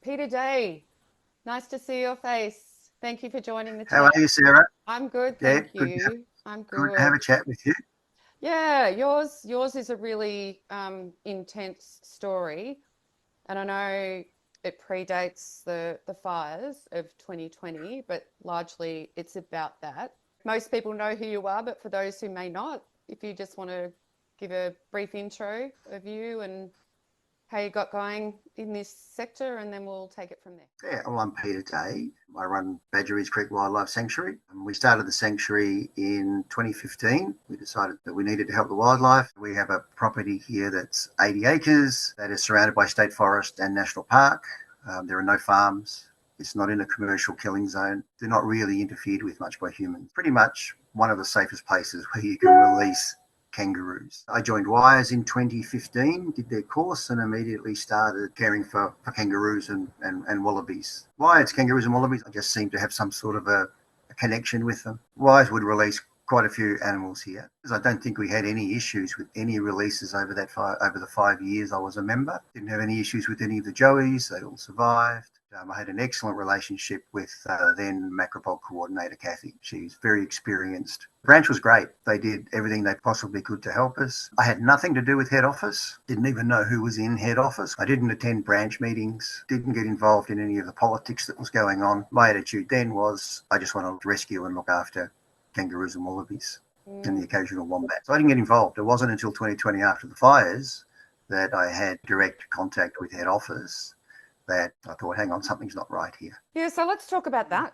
Peter Day, nice to see your face. Thank you for joining the How are chat. you, Sarah? I'm good, Yeah, thank you. I'm good to have good. a chat with you. Yeah, yours is a really intense story, and I know it predates the fires of 2020, but largely it's about that. Most people know who you are, but for those who may not, if you just want to give a brief intro of you and how you got going in this sector, and then we'll take it from there. Yeah, well, I'm Peter Day. I run Badgerys Creek Wildlife Sanctuary. We started the sanctuary in 2015. We decided that we needed to help the wildlife. We have a property here that's 80 acres that is surrounded by state forest and national park. There are no farms. It's not in a commercial killing zone. They're not really interfered with much by humans. Pretty much one of the safest places where you can release kangaroos. I joined WIRES in 2015, did their course, and immediately started caring for kangaroos and wallabies. Why it's kangaroos and wallabies? I just seem to have some sort of a connection with them. WIRES would release quite a few animals here. I don't think we had any issues with any releases over the 5 years I was a member. Didn't have any issues with any of the joeys. They all survived. I had an excellent relationship with then macropod coordinator Kathy. She's very experienced. The branch was great. They did everything they possibly could to help us. I had nothing to do with head office. Didn't even know who was in head office. I didn't attend branch meetings. Didn't get involved in any of the politics that was going on. My attitude then was I just want to rescue and look after kangaroos and wallabies and the occasional wombat. So I didn't get involved. It wasn't until 2020 after the fires that I had direct contact with head office that I thought, hang on, something's not right here. Yeah, so let's talk about that.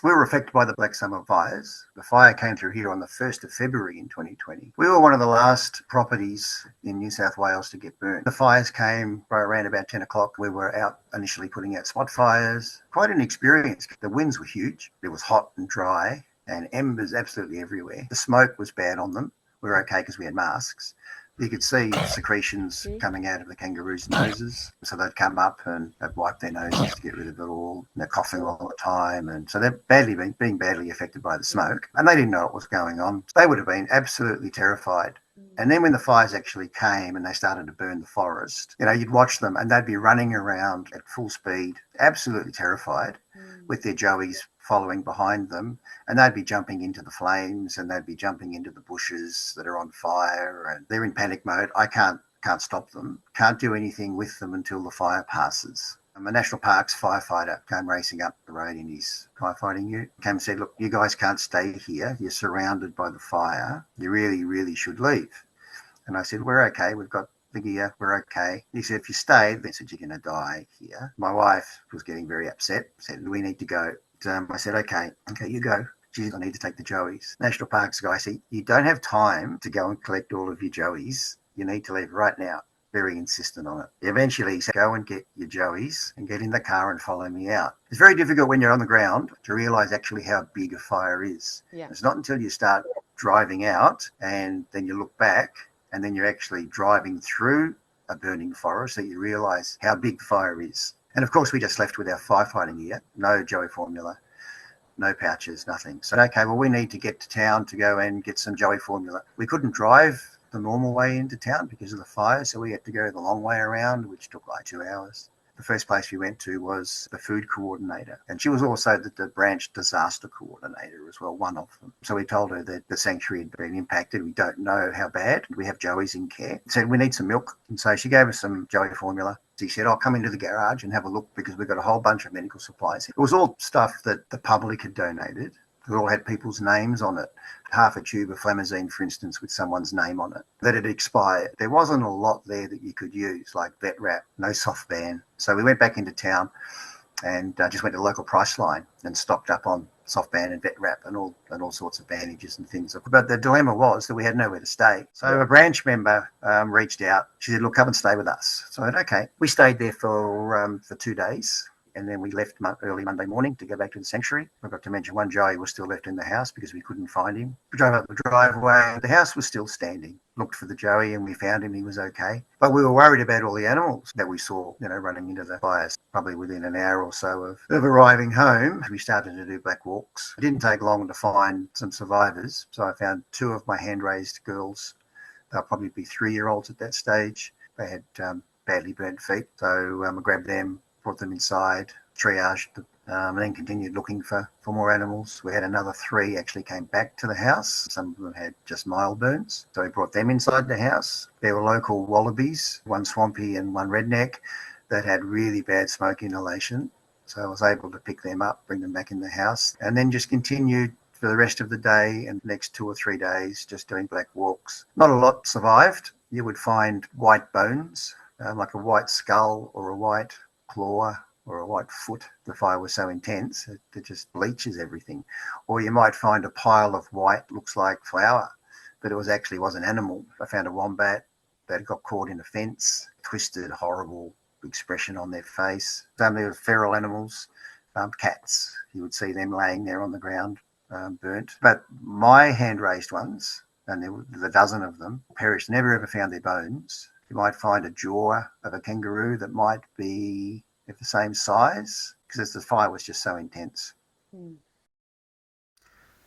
We were affected by the Black Summer fires. The fire came through here on the 1st of February in 2020. We were one of the last properties in New South Wales to get burnt. The fires came by around about 10 o'clock. We were out initially putting out spot fires. Quite an experience. The winds were huge. It was hot and dry and embers absolutely everywhere. The smoke was bad on them. We were okay because we had masks. You could see secretions coming out of the kangaroos' noses. So they'd come up and they'd wipe their noses to get rid of it all. And they're coughing all the time. And so they're being badly affected by the smoke. And they didn't know what was going on. They would have been absolutely terrified. And then when the fires actually came and they started to burn the forest, you'd watch them and they'd be running around at full speed, absolutely terrified, with their joeys following behind them, and they'd be jumping into the flames and they'd be jumping into the bushes that are on fire, and they're in panic mode. I can't stop them, can't do anything with them until the fire passes. A National Parks firefighter came racing up the road in his firefighting ute, came and said, look, you guys can't stay here. You're surrounded by the fire. You really, really should leave. And I said, we're okay. We've got the gear. We're okay. He said, if you stay, they said, you're going to die here. My wife was getting very upset, said, we need to go. I said, okay, you go. Geez, I need to take the joeys. National Parks guy said, you don't have time to go and collect all of your joeys. You need to leave right now. Very insistent on it. Eventually he said, go and get your joeys and get in the car and follow me out. It's very difficult when you're on the ground to realise actually how big a fire is. Yeah. It's not until you start driving out and then you look back and then you're actually driving through a burning forest that you realise how big the fire is. And of course we just left with our firefighting gear, no joey formula, no pouches, nothing. So, okay, well, we need to get to town to go and get some joey formula. We couldn't drive the normal way into town because of the fire, so we had to go the long way around, which took like 2 hours. The first place we went to was the food coordinator, and she was also the branch disaster coordinator as well, one of them. So we told her that the sanctuary had been impacted. We don't know how bad. We have joeys in care. Said we need some milk, and so she gave us some joey formula. He said, I'll come into the garage and have a look because we've got a whole bunch of medical supplies. It was all stuff that the public had donated. It all had people's names on it. Half a tube of Flamazine, for instance, with someone's name on it, that had expired. There wasn't a lot there that you could use, like vet wrap, no soft ban. So we went back into town and just went to the local Lifeline and stocked up on soft band and vet wrap and all sorts of bandages and things. But the dilemma was that we had nowhere to stay. So a branch member reached out. She said, look, come and stay with us. So I said, okay. We stayed there for 2 days. And then we left early Monday morning to go back to the sanctuary. I forgot to mention one joey was still left in the house because we couldn't find him. We drove up the driveway. The house was still standing. Looked for the joey and we found him. He was okay. But we were worried about all the animals that we saw, running into the fires. Probably within an hour or so of arriving home, we started to do black walks. It didn't take long to find some survivors. So I found 2 of my hand-raised girls. They'll probably be 3-year-olds at that stage. They had badly burnt feet. So I grabbed them, brought them inside, triaged them, and then continued looking for more animals. We had another 3 actually came back to the house. Some of them had just mild burns. So we brought them inside the house. There were local wallabies, one swampy and one redneck, that had really bad smoke inhalation. So I was able to pick them up, bring them back in the house, and then just continued for the rest of the day and the next 2 or 3 days just doing black walks. Not a lot survived. You would find white bones, like a white skull or a white claw or a white foot. The fire was so intense, it just bleaches everything. Or you might find a pile of white, looks like flour, but it was an animal. I found a wombat that got caught in a fence, twisted, horrible expression on their face. Some of the feral animals, cats, you would see them laying there on the ground, burnt. But my hand-raised ones, and there were a dozen of them, perished. Never ever found their bones. You might find a jaw of a kangaroo that might be of the same size, because the fire was just so intense.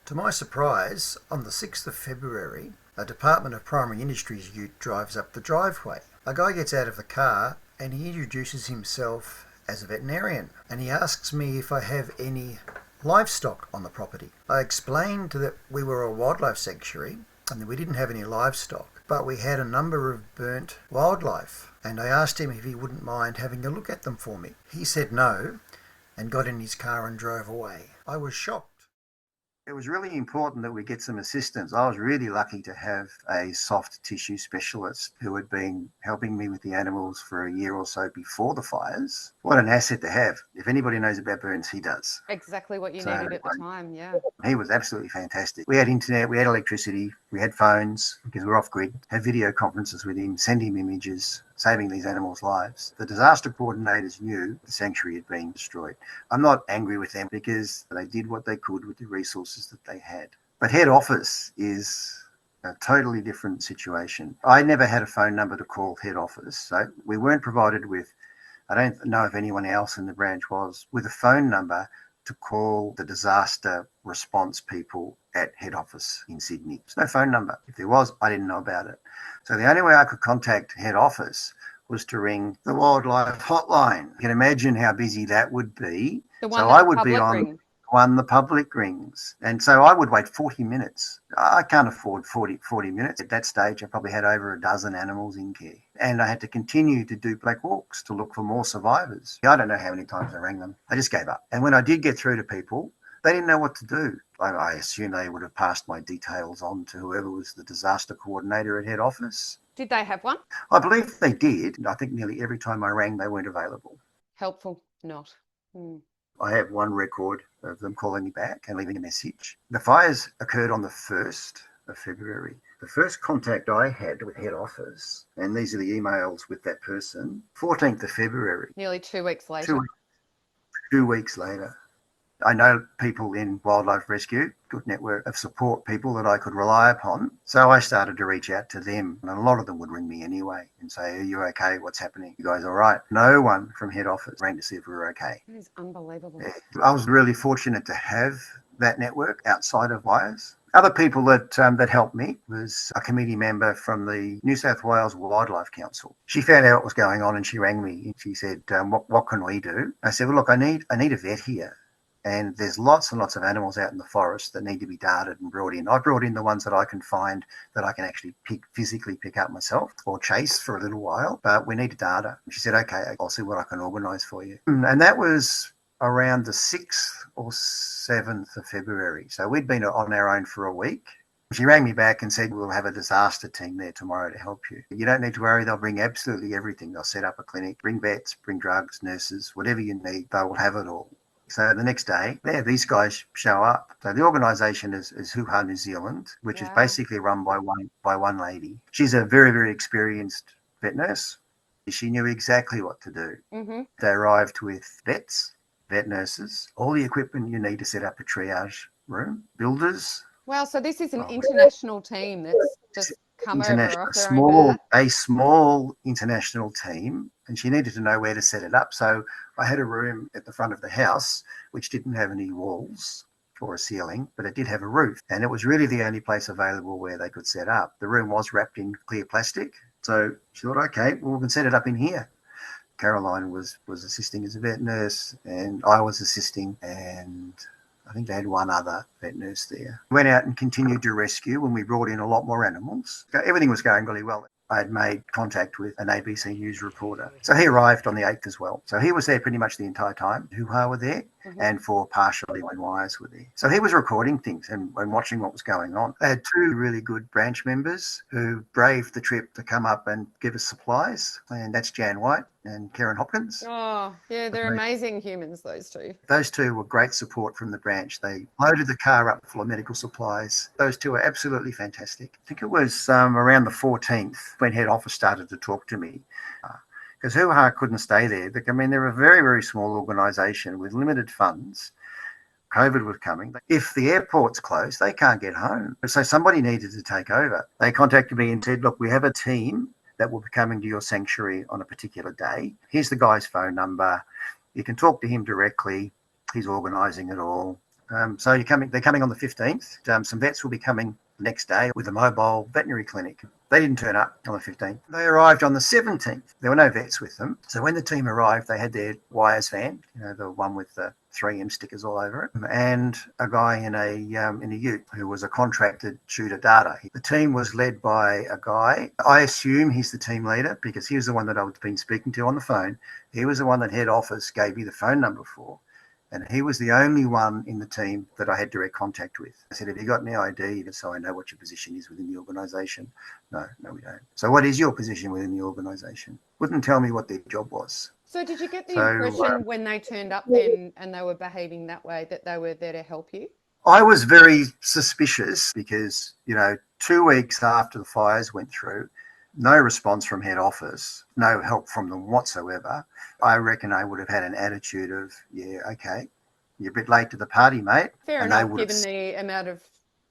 To my surprise, on the 6th of February, a Department of Primary Industries ute drives up the driveway. A guy gets out of the car and he introduces himself as a veterinarian, and he asks me if I have any livestock on the property. I explained that we were a wildlife sanctuary and that we didn't have any livestock, but we had a number of burnt wildlife, and I asked him if he wouldn't mind having a look at them for me. He said no and got in his car and drove away. I was shocked. It was really important that we get some assistance. I was really lucky to have a soft tissue specialist who had been helping me with the animals for a year or so before the fires. What an asset to have. If anybody knows about burns, he does. Exactly what you needed at the time, yeah. He was absolutely fantastic. We had internet, we had electricity, we had phones because we're off grid, had video conferences with him, send him images, saving these animals' lives. The disaster coordinators knew the sanctuary had been destroyed. I'm not angry with them because they did what they could with the resources that they had. But head office is a totally different situation. I never had a phone number to call head office, so we weren't provided with, I don't know if anyone else in the branch was, with a phone number to call the disaster response people at head office in Sydney. There's no phone number. If there was, I didn't know about it. So the only way I could contact head office was to ring the wildlife hotline. You can imagine how busy that would be. The one so that I the would be public on ring. one the public rings. And so I would wait 40 minutes. I can't afford 40 minutes. At that stage, I probably had over a dozen animals in care. And I had to continue to do black walks to look for more survivors. I don't know how many times I rang them. I just gave up. And when I did get through to people, they didn't know what to do. I assume they would have passed my details on to whoever was the disaster coordinator at head office. Did they have one? I believe they did. I think nearly every time I rang, they weren't available. Helpful? Not. I have one record of them calling me back and leaving a message. The fires occurred on the 1st of February. The first contact I had with head office, and these are the emails with that person, 14th of February. Nearly 2 weeks later. 2 weeks later. I know people in wildlife rescue, good network of support people that I could rely upon. So I started to reach out to them, and a lot of them would ring me anyway and say, "Are you okay? What's happening? You guys all right?" No one from head office rang to see if we were okay. That is unbelievable. I was really fortunate to have that network outside of wires. Other people that helped me was a committee member from the New South Wales Wildlife Council. She found out what was going on and she rang me and she said, what can we do? I said, well, look, I need a vet here. And there's lots and lots of animals out in the forest that need to be darted and brought in. I brought in the ones that I can find that I can actually physically pick up myself or chase for a little while, but we need a data. She said, okay, I'll see what I can organise for you. And that was around the 6th or 7th of February. So we'd been on our own for a week. She rang me back and said, we'll have a disaster team there tomorrow to help you. You don't need to worry. They'll bring absolutely everything. They'll set up a clinic, bring vets, bring drugs, nurses, whatever you need. They will have it all. So the next day, these guys show up. So the organisation is Huha New Zealand, which is basically run by one lady. She's a very, very experienced vet nurse. She knew exactly what to do. Mm-hmm. They arrived with vets, vet nurses, all the equipment you need to set up a triage room, builders. Wow, so this is an international team that's just come over off their own bat. A small international team, and she needed to know where to set it up. So I had a room at the front of the house which didn't have any walls or a ceiling, but it did have a roof. And it was really the only place available where they could set up. The room was wrapped in clear plastic. So she thought, okay, well, we can set it up in here. Caroline was assisting as a vet nurse, and I was assisting, and I think they had one other vet nurse there. We went out and continued to rescue when we brought in a lot more animals. Everything was going really well. I had made contact with an ABC News reporter. So he arrived on the 8th as well. So he was there pretty much the entire time. Hoo-Ha were there, and for partially when Wires were there. So he was recording things and watching what was going on. They had two really good branch members who braved the trip to come up and give us supplies, and that's Jan White and Karen Hopkins. Oh, yeah, they're amazing humans, those two. Those two were great support from the branch. They loaded the car up full of medical supplies. Those two are absolutely fantastic. I think it was around the 14th when head office started to talk to me, because Hoo-Ha couldn't stay there. I mean, they're a very, very small organisation with limited funds. COVID was coming. If the airport's closed, they can't get home. So somebody needed to take over. They contacted me and said, look, we have a team that will be coming to your sanctuary on a particular day. Here's the guy's phone number. You can talk to him directly. He's organising it all. So they're coming on the 15th. Some vets will be coming the next day with a mobile veterinary clinic. They didn't turn up on the 15th. They arrived on the 17th. There were no vets with them. So when the team arrived, they had their Wires van, the one with the 3M stickers all over it, and a guy in a ute who was a contracted shooter data. The team was led by a guy. I assume he's the team leader because he was the one that I've been speaking to on the phone. He was the one that head office gave me the phone number for. And he was the only one in the team that I had direct contact with. I said, have you got any ID so I know what your position is within the organisation? No, we don't. So what is your position within the organisation? Wouldn't tell me what their job was. So did you get the impression when they turned up then and they were behaving that way that they were there to help you? I was very suspicious because, 2 weeks after the fires went through, no response from head office, no help from them whatsoever. I reckon I would have had an attitude of, yeah, okay, you're a bit late to the party, mate. Fair enough, given the amount of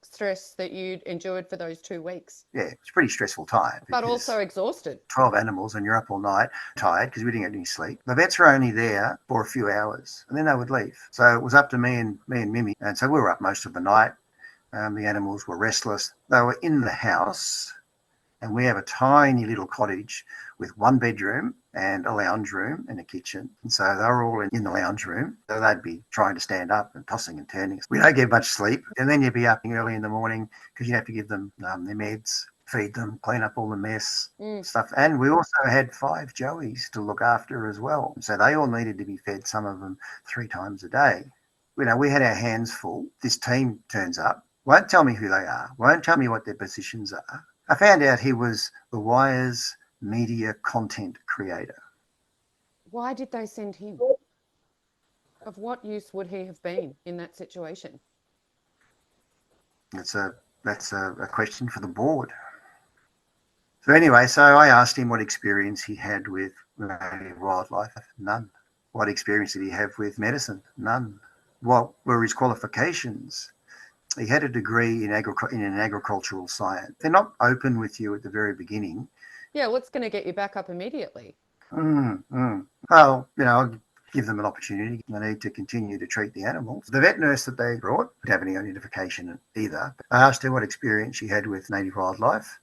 stress that you'd endured for those 2 weeks. Yeah, it's a pretty stressful time. But also exhausted. 12 animals and you're up all night, tired because we didn't get any sleep. The vets were only there for a few hours and then they would leave. So it was up to me and Mimi. And so we were up most of the night. The animals were restless. They were in the house. And we have a tiny little cottage with one bedroom and a lounge room and a kitchen. And so they were all in the lounge room. So they'd be trying to stand up and tossing and turning. We don't get much sleep. And then you'd be up early in the morning because you'd have to give them their meds, feed them, clean up all the mess, stuff. And we also had 5 joeys to look after as well. So they all needed to be fed, some of them 3 times a day. We had our hands full. This team turns up, won't tell me who they are, won't tell me what their positions are. I found out he was the Wires media content creator. Why did they send him? Of what use would he have been in that situation? That's a question for the board. So anyway, so I asked him what experience he had with wildlife. None. What experience did he have with medicine? None. What were his qualifications? He had a degree in an agricultural science. They're not open with you at the very beginning. Yeah, what's going to get you back up immediately? Well, I'll give them an opportunity. They need to continue to treat the animals. The vet nurse that they brought didn't have any identification either. I asked her what experience she had with native wildlife.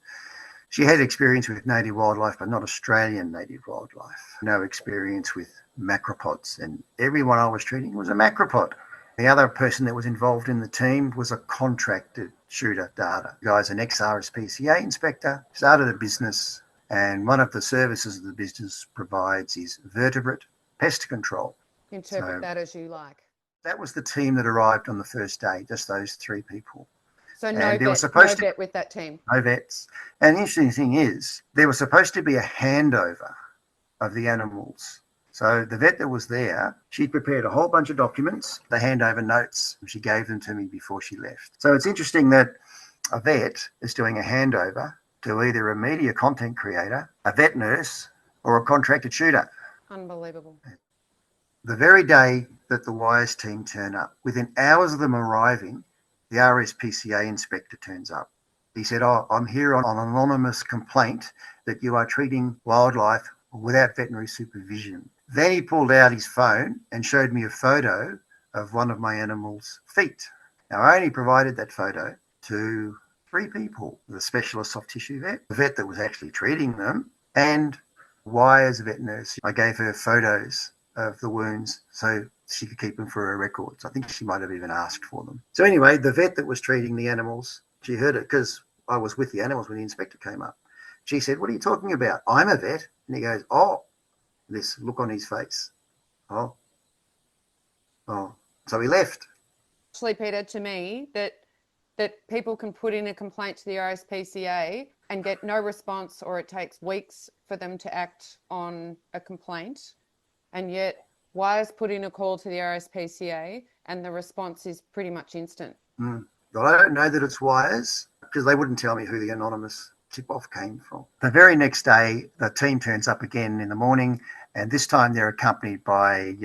She had experience with native wildlife, but not Australian native wildlife. No experience with macropods, and everyone I was treating was a macropod. The other person that was involved in the team was a contracted shooter data. The guy's an ex-RSPCA inspector, started a business, and one of the services the business provides is vertebrate pest control. Interpret that as you like. That was the team that arrived on the first day, just those 3 people. So no vet with that team? No vets. And the interesting thing is, there was supposed to be a handover of the animals. So the vet that was there, she prepared a whole bunch of documents, the handover notes, and she gave them to me before she left. So it's interesting that a vet is doing a handover to either a media content creator, a vet nurse, or a contracted shooter. Unbelievable. The very day that the Wires team turn up, within hours of them arriving, the RSPCA inspector turns up. He said, I'm here on an anonymous complaint that you are treating wildlife without veterinary supervision. Then he pulled out his phone and showed me a photo of one of my animal's feet. Now, I only provided that photo to 3 people, the specialist soft tissue vet, the vet that was actually treating them, and Why, as a vet nurse, I gave her photos of the wounds so she could keep them for her records. I think she might have even asked for them. So anyway, the vet that was treating the animals, she heard it because I was with the animals when the inspector came up. She said, "What are you talking about? I'm a vet." And he goes, "Oh," this look on his face. "Oh, oh." So he left. Actually, Peter, to me, that people can put in a complaint to the RSPCA and get no response, or it takes weeks for them to act on a complaint. And yet wires put in a call to the RSPCA and the response is pretty much instant. Well, I don't know that it's wires because they wouldn't tell me who the anonymous tip-off came from. The very next day, the team turns up again in the morning, and this time they're accompanied by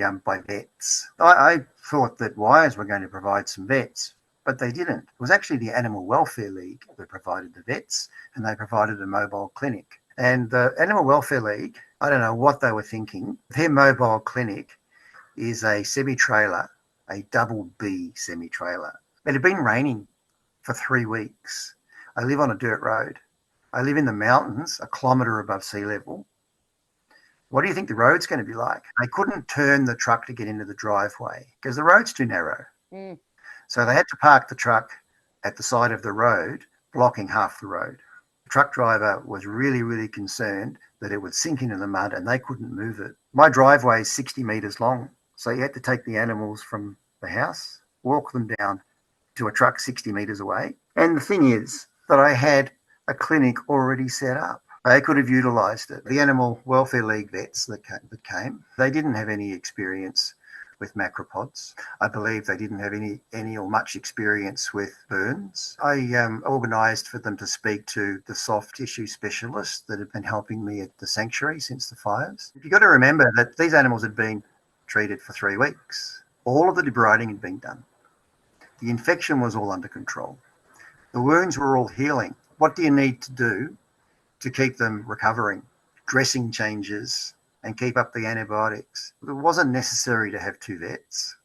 vets. I thought that wires were going to provide some vets, but they didn't. It was actually the Animal Welfare League that provided the vets, and they provided a mobile clinic. And the Animal Welfare League, I don't know what they were thinking. Their mobile clinic is a semi-trailer, a double B semi-trailer. It had been raining for 3 weeks. I live on a dirt road. I live in the mountains, a kilometre above sea level. What do you think the road's going to be like? They couldn't turn the truck to get into the driveway because the road's too narrow. So they had to park the truck at the side of the road, blocking half the road. The truck driver was really, really concerned that it would sink into the mud and they couldn't move it. My driveway is 60 metres long, so you had to take the animals from the house, walk them down to a truck 60 metres away. And the thing is that I had a clinic already set up. They could have utilised it. The Animal Welfare League vets that came, they didn't have any experience with macropods. I believe they didn't have any or much experience with burns. I organised for them to speak to the soft tissue specialists that have been helping me at the sanctuary since the fires. You've got to remember that these animals had been treated for 3 weeks. All of the debriding had been done. The infection was all under control. The wounds were all healing. What do you need to do to keep them recovering? Dressing changes and keep up the antibiotics. It wasn't necessary to have 2 vets.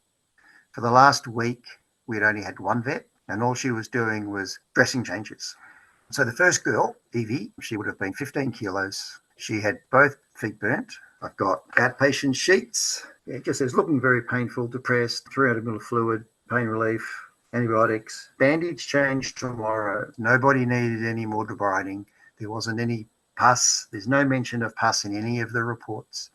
For the last week, we'd only had 1 vet, and all she was doing was dressing changes. So the first girl, Evie, she would have been 15 kilos. She had both feet burnt. I've got outpatient sheets. It just says looking very painful, depressed, 300 ml of fluid, pain relief, antibiotics. Bandage change tomorrow. Nobody needed any more debriding. There wasn't any pus. There's no mention of pus in any of the reports,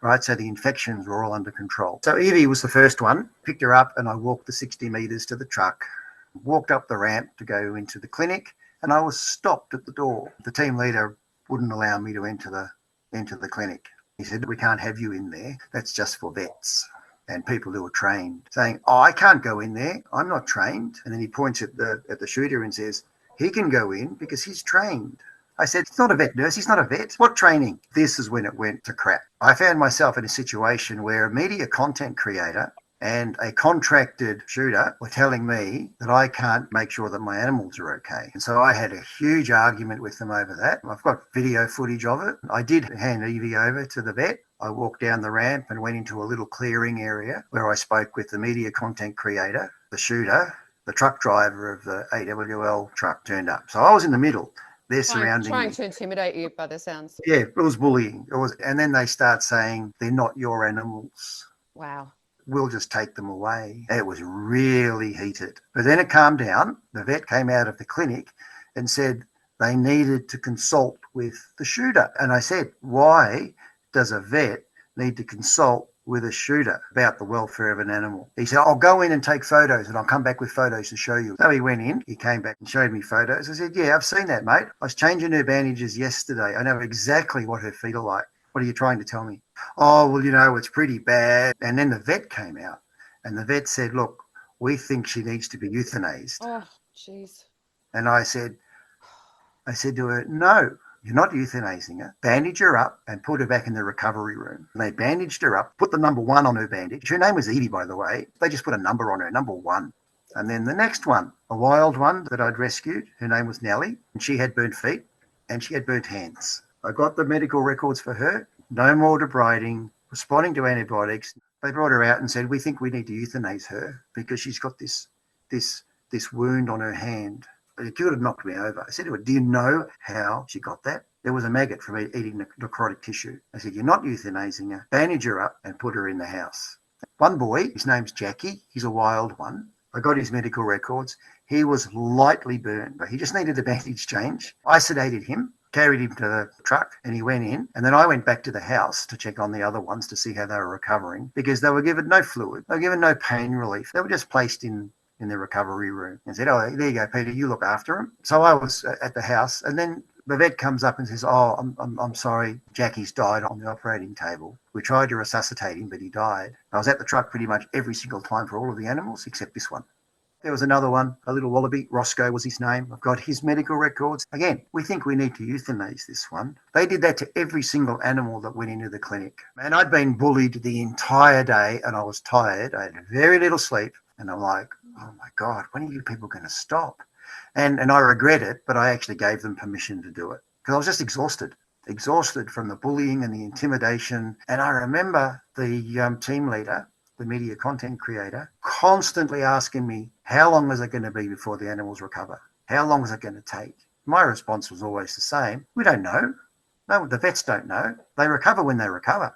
right? So the infections were all under control. So Evie was the first one. Picked her up and I walked the 60 metres to the truck, walked up the ramp to go into the clinic, and I was stopped at the door. The team leader wouldn't allow me to enter the clinic. He said, "We can't have you in there. That's just for vets and people who are trained," saying, "Oh, I can't go in there. I'm not trained." And then he points at the shooter and says, "He can go in because he's trained." I said, "He's not a vet nurse. He's not a vet. What training?" This is when it went to crap. I found myself in a situation where a media content creator and a contracted shooter were telling me that I can't make sure that my animals are okay. And so I had a huge argument with them over that. I've got video footage of it. I did hand Evie over to the vet. I walked down the ramp and went into a little clearing area where I spoke with the media content creator, the shooter, the truck driver of the AWL truck turned up. So I was in the middle. They're surrounding trying me. to intimidate you by the sounds. Yeah, it was bullying. And then they start saying, "They're not your animals. Wow. We'll just take them away." It was really heated. But then it calmed down. The vet came out of the clinic and said they needed to consult with the shooter. And I said, "Why does a vet need to consult with a shooter about the welfare of an animal?" He said, "I'll go in and take photos and I'll come back with photos to show you." So he went in, he came back and showed me photos. I said, "Yeah, I've seen that, mate. I was changing her bandages yesterday. I know exactly what her feet are like. What are you trying to tell me?" "Oh, well, it's pretty bad." And then the vet came out and the vet said, "Look, we think she needs to be euthanized." Oh, jeez. And I said to her, "No, you're not euthanizing her. Bandage her up and put her back in the recovery room." And they bandaged her up, put the number 1 on her bandage. Her name was Evie, by the way. They just put a number on her, number 1. And then the next one, a wild one that I'd rescued, her name was Nellie, and she had burnt feet and she had burnt hands. I got the medical records for her. No more debriding, responding to antibiotics. They brought her out and said, "We think we need to euthanize her because she's got this wound on her hand." It could have knocked me over. I said to her, "Do you know how she got that?" There was a maggot from eating necrotic tissue. They said, you're not euthanizing her. Bandage her up and put her in the house. One boy, his name's Jackie. He's a wild one. I got his medical records. He was lightly burned, but he just needed a bandage change. I sedated him, carried him to the truck, and he went in. And then I went back to the house to check on the other ones to see how they were recovering, because they were given no fluid. They were given no pain relief. They were just placed in the recovery room and said, oh, there you go, Peter, you look after him. So I was at the house, and then the vet comes up and says, oh, I'm sorry, Jackie's died on the operating table. We tried to resuscitate him, but he died. I was at the truck pretty much every single time for all of the animals except this one. There was another one, a little wallaby, Roscoe was his name. I've got his medical records. Again, we think we need to euthanize this one. They did that to every single animal that went into the clinic. And I'd been bullied the entire day, and I was tired. I had very little sleep, and I'm like, oh my God, when are you people going to stop? And I regret it, but I actually gave them permission to do it because I was just exhausted from the bullying and the intimidation. And I remember the team leader, the media content creator, constantly asking me, how long is it going to be before the animals recover? How long is it going to take? My response was always the same. We don't know. No, the vets don't know. They recover when they recover.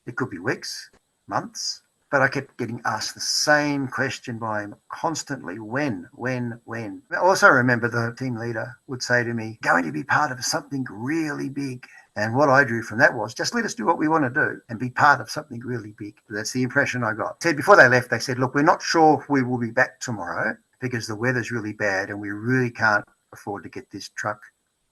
It could be weeks, months. But I kept getting asked the same question by him constantly. When? I also remember the team leader would say to me, going to be part of something really big. And what I drew from that was, just let us do what we want to do and be part of something really big. That's the impression I got. Said before they left, they said, look, we're not sure if we will be back tomorrow because the weather's really bad and we really can't afford to get this truck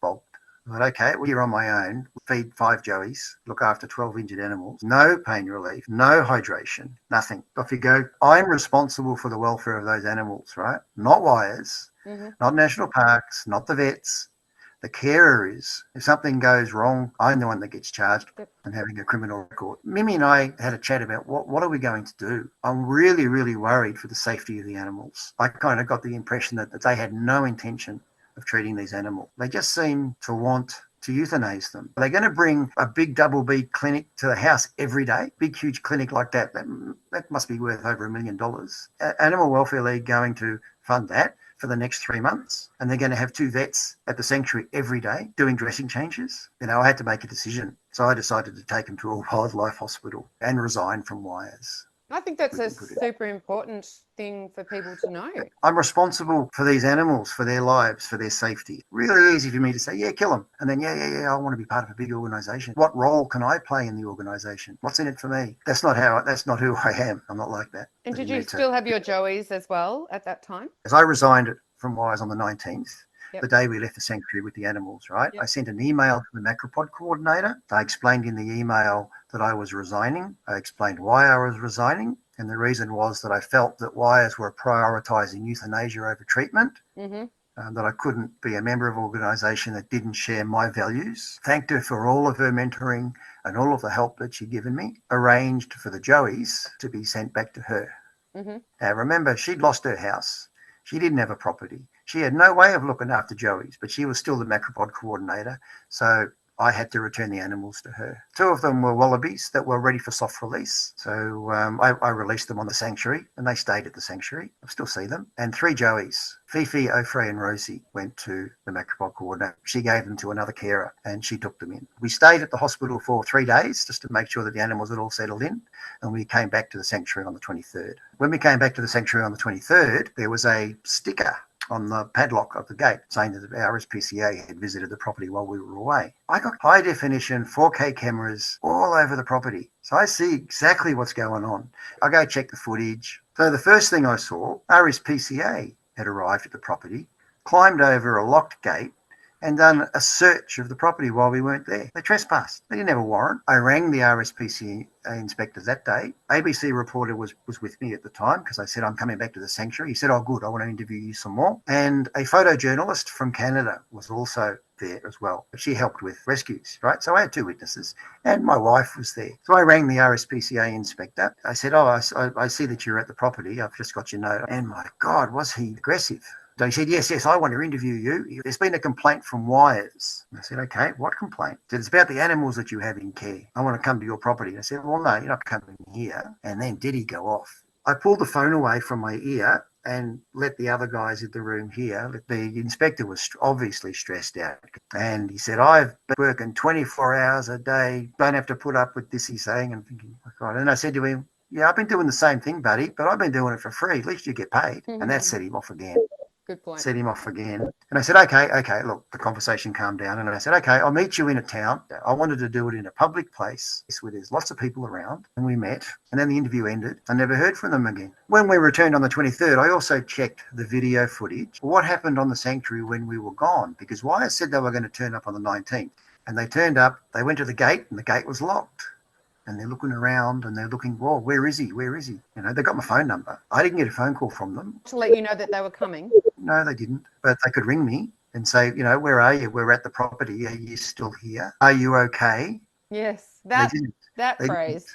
bogged. But okay, well, here on my own, feed 5 joeys, look after 12 injured animals, no pain relief, no hydration, nothing. Off you go. I'm responsible for the welfare of those animals, right? Not wires, not national parks, not the vets. The carer is. If something goes wrong, I'm the one that gets charged and having a criminal record. Mimi and I had a chat about what are we going to do? I'm really, really worried for the safety of the animals. I kind of got the impression that they had no intention of treating these animals. They just seem to want to euthanize them. Are they going to bring a big double B clinic to the house every day? Big, huge clinic like that must be worth over $1 million. Animal Welfare League going to fund that for the next 3 months, and they're going to have 2 vets at the sanctuary every day doing dressing changes. I had to make a decision. So I decided to take them to a wildlife hospital and resign from wires. I think that's a super important thing for people to know. I'm responsible for these animals, for their lives, for their safety. Really easy for me to say, yeah, kill them. And then, yeah, I want to be part of a big organisation. What role can I play in the organisation? What's in it for me? That's not who I am. I'm not like that. And did you still have your joeys as well at that time? As I resigned from Wires on the 19th, the day we left the sanctuary with the animals, right? I sent an email to the macropod coordinator. I explained in the email that I was resigning. I explained why I was resigning. And the reason was that I felt that Wires were prioritising euthanasia over treatment, that I couldn't be a member of an organisation that didn't share my values. Thanked her for all of her mentoring and all of the help that she'd given me. Arranged for the joeys to be sent back to her. Now, remember, she'd lost her house. She didn't have a property. She had no way of looking after joeys, but she was still the macropod coordinator. So I had to return the animals to her. 2 of them were wallabies that were ready for soft release. So I released them on the sanctuary, and they stayed at the sanctuary. I still see them. And 3 joeys, Fifi, Ofre and Rosie, went to the macropod coordinator. She gave them to another carer, and she took them in. We stayed at the hospital for 3 days just to make sure that the animals had all settled in, and we came back to the sanctuary on the 23rd. When we came back to the sanctuary on the 23rd, there was a sticker on the padlock of the gate saying that the RSPCA had visited the property while we were away. I got high definition 4K cameras all over the property. So I see exactly what's going on. I go check the footage. So the first thing I saw, RSPCA had arrived at the property, climbed over a locked gate and done a search of the property while we weren't there. They trespassed. They didn't have a warrant. I rang the RSPCA inspector that day. ABC reporter was with me at the time because I said, I'm coming back to the sanctuary. He said, oh, good, I want to interview you some more. And a photojournalist from Canada was also there as well. She helped with rescues, right? So I had 2 witnesses and my wife was there. So I rang the RSPCA inspector. I said, oh, I see that you're at the property. I've just got your note. And my God, was he aggressive. So he said, yes, I want to interview you. There's been a complaint from Wires. I said, okay, what complaint? He said, it's about the animals that you have in care. I want to come to your property. I said, well, no, you're not coming here. And then did he go off? I pulled the phone away from my ear and let the other guys in the room hear. The inspector was obviously stressed out, and he said, I've been working 24 hours a day, don't have to put up with this, he's saying. And I'm thinking, oh God. And I said to him, yeah, I've been doing the same thing, buddy, but I've been doing it for free. At least you get paid. And that set him off again. Good point. Set him off again. And I said, okay, look, the conversation calmed down. And I said, okay, I'll meet you in a town. I wanted to do it in a public place where there's lots of people around. And we met. And then the interview ended. I never heard from them again. When we returned on the 23rd, I also checked the video footage. What happened on the sanctuary when we were gone? Because Wyatt said they were going to turn up on the 19th. And they turned up. They went to the gate and the gate was locked. And they're looking around and they're looking, whoa, where is he? Where is he? You know, they got my phone number. I didn't get a phone call from them. To let you know that they were coming? No, they didn't. But they could ring me and say, you know, where are you? We're at the property. Are you still here? Are you okay? Yes, that phrase.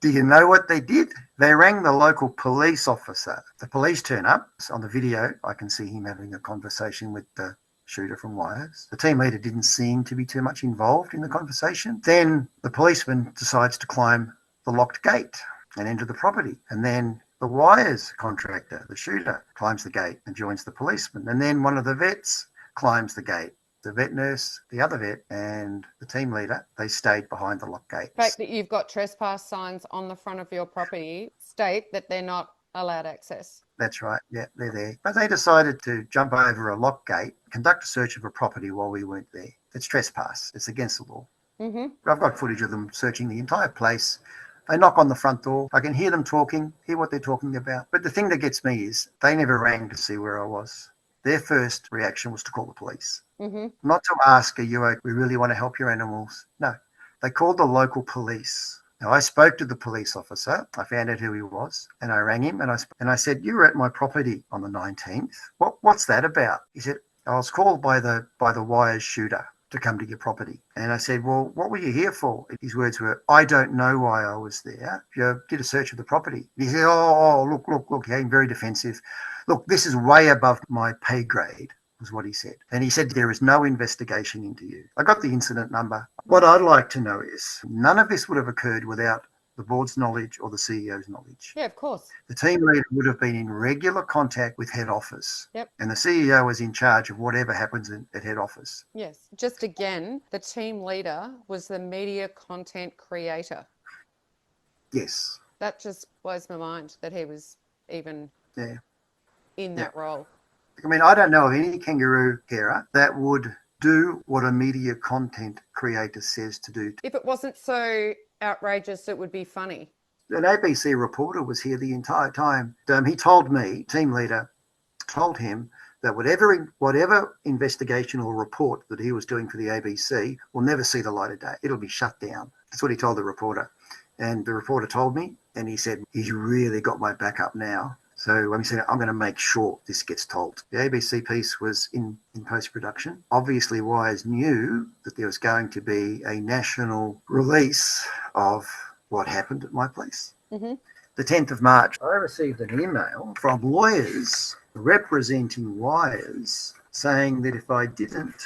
Do you know what they did? They rang the local police officer. The police turn up. On the video, I can see him having a conversation with the shooter from Wires. The team leader didn't seem to be too much involved in the conversation. Then the policeman decides to climb the locked gate and enter the property. And then the Wires contractor, the shooter, climbs the gate and joins the policeman. And then one of the vets climbs the gate. The vet nurse, the other vet, and the team leader, they stayed behind the locked gates. The fact that you've got trespass signs on the front of your property state that they're not allowed access. That's right. Yeah, they're there. But they decided to jump over a lock gate, conduct a search of a property while we weren't there. It's trespass. It's against the law. I've got footage of them searching the entire place. They knock on the front door. I can hear them talking, hear what they're talking about. But the thing that gets me is they never rang to see where I was. Their first reaction was to call the police. Not to ask, are you okay? We really want to help your animals. No. They called the local police. Now, I spoke to the police officer. I found out who he was, and I rang him, and I said, you were at my property on the 19th. What's that about? He said, I was called by the Wires shooter to come to your property. And I said, well, what were you here for? His words were, I don't know why I was there. You did a search of the property. He said, look, he became very defensive. Look, this is way above my pay grade, was what he said. And he said, there is no investigation into you. I got the incident number. What I'd like to know is none of this would have occurred without the board's knowledge or the CEO's knowledge. Yeah, of course. The team leader would have been in regular contact with head office. Yep. And the CEO was in charge of whatever happens at head office. Yes. Just again, the team leader was the media content creator. Yes. That just blows my mind that he was even in that role. I mean, I don't know of any kangaroo carer that would do what a media content creator says to do. If it wasn't so outrageous, it would be funny. An ABC reporter was here the entire time. He told me, team leader, told him that whatever investigation or report that he was doing for the ABC will never see the light of day. It'll be shut down. That's what he told the reporter. And the reporter told me, and he said, he's really got my back up now. So he said, I'm going to make sure this gets told. The ABC piece was in post-production. Obviously, Wires knew that there was going to be a national release of what happened at my place. The 10th of March, I received an email from lawyers representing Wires saying that if I didn't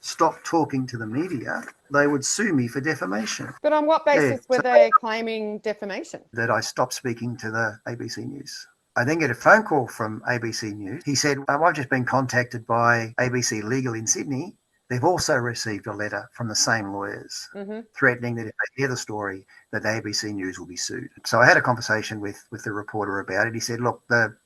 stop talking to the media, they would sue me for defamation. But on what basis were they claiming defamation? That I stopped speaking to the ABC News. I then get a phone call from ABC News. He said, I've just been contacted by ABC Legal in Sydney. They've also received a letter from the same lawyers threatening that if they hear the story, that the ABC News will be sued. So I had a conversation with the reporter about it. He said, look, the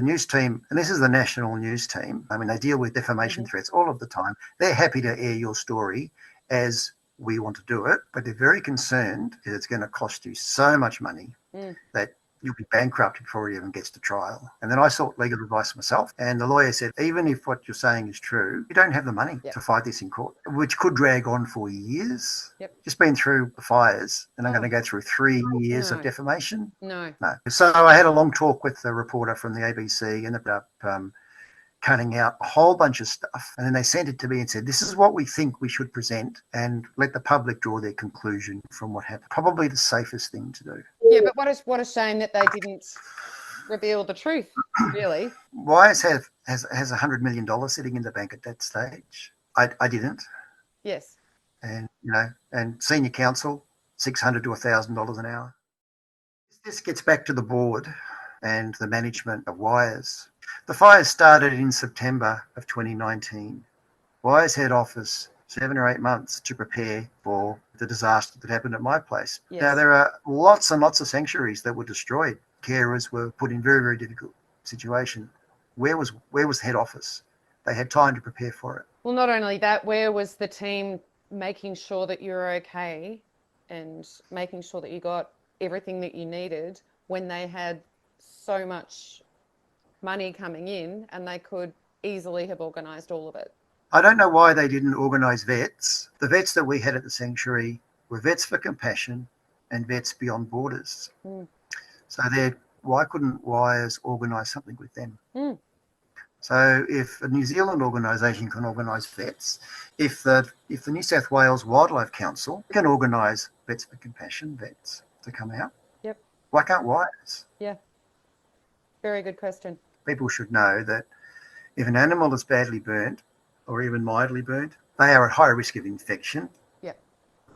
news team, and this is the national news team, I mean, they deal with defamation threats all of the time. They're happy to air your story as we want to do it, but they're very concerned that it's going to cost you so much money that you'll be bankrupt before it even gets to trial. And then I sought legal advice myself, and the lawyer said, even if what you're saying is true, you don't have the money to fight this in court, which could drag on for years. Just been through the fires, and I'm going to go through 3 years of defamation. No. So I had a long talk with the reporter from the ABC, ended up cutting out a whole bunch of stuff, and then they sent it to me and said, this is what we think we should present, and let the public draw their conclusion from what happened. Probably the safest thing to do. Yeah, but what a shame that they didn't reveal the truth, really. Wise has $100 million sitting in the bank at that stage. I didn't. Yes. And and senior counsel, $600 to $1,000 an hour. This gets back to the board and the management of wires. The fires started in September of 2019. Wires head office 7 or 8 months to prepare for the disaster that happened at my place. Yes. Now, there are lots and lots of sanctuaries that were destroyed. Carers were put in very, very difficult situation. Where was head office? They had time to prepare for it. Well, not only that, where was the team making sure that you were okay and making sure that you got everything that you needed when they had so much money coming in and they could easily have organised all of it? I don't know why they didn't organise vets. The vets that we had at the sanctuary were Vets for Compassion and Vets Beyond Borders. So why couldn't Wires organise something with them? So if a New Zealand organisation can organise vets, if the New South Wales Wildlife Council can organise Vets for Compassion vets to come out, Yep. why can't Wires? Yeah. Very good question. People should know that if an animal is badly burnt or even mildly burnt, they are at high risk of infection. Yeah.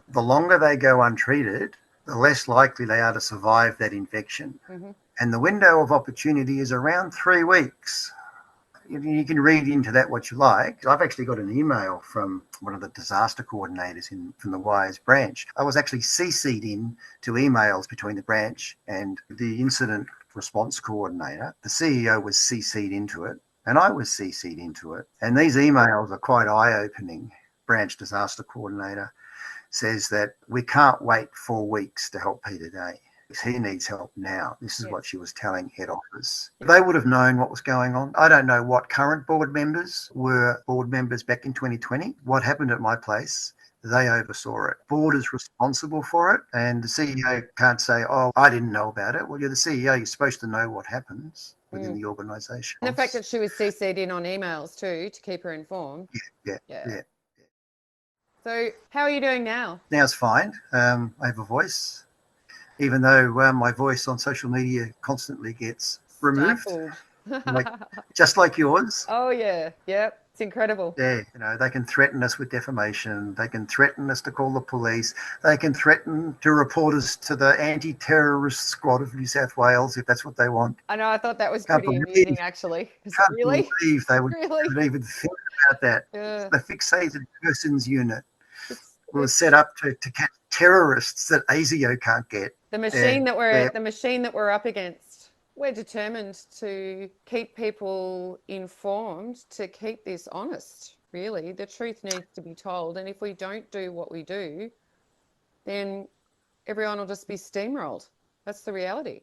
The longer they go untreated, the less likely they are to survive that infection. And the window of opportunity is around 3 weeks. You can read into that what you like. I've actually got an email from one of the disaster coordinators from the Wires branch. I was actually CC'd in to emails between the branch and the incident response coordinator. The CEO was CC'd into it, and I was CC'd into it. And these emails are quite eye-opening. Branch disaster coordinator says that we can't wait 4 weeks to help Peter Day. He needs help now. This is what she was telling head office. They would have known what was going on. I don't know what current board members were board members back in 2020. What happened at my place, they oversaw it. Board is responsible for it, and the CEO can't say, oh, I didn't know about it. Well, you're the CEO. You're supposed to know what happens within the organisation. And the fact that she was CC'd in on emails too to keep her informed. Yeah. So how are you doing now? Now it's fine. I have a voice. Even though my voice on social media constantly gets removed, just like yours. Oh yeah, yep, it's incredible. Yeah, they can threaten us with defamation. They can threaten us to call the police. They can threaten to report us to the anti-terrorist squad of New South Wales if that's what they want. I know. I thought that was pretty amusing, actually. Can't believe they would even think about that. Yeah. The Fixated Persons Unit was set up to catch terrorists that ASIO can't get. The machine that we're up against. We're determined to keep people informed, to keep this honest, really. The truth needs to be told. And if we don't do what we do, then everyone will just be steamrolled. That's the reality.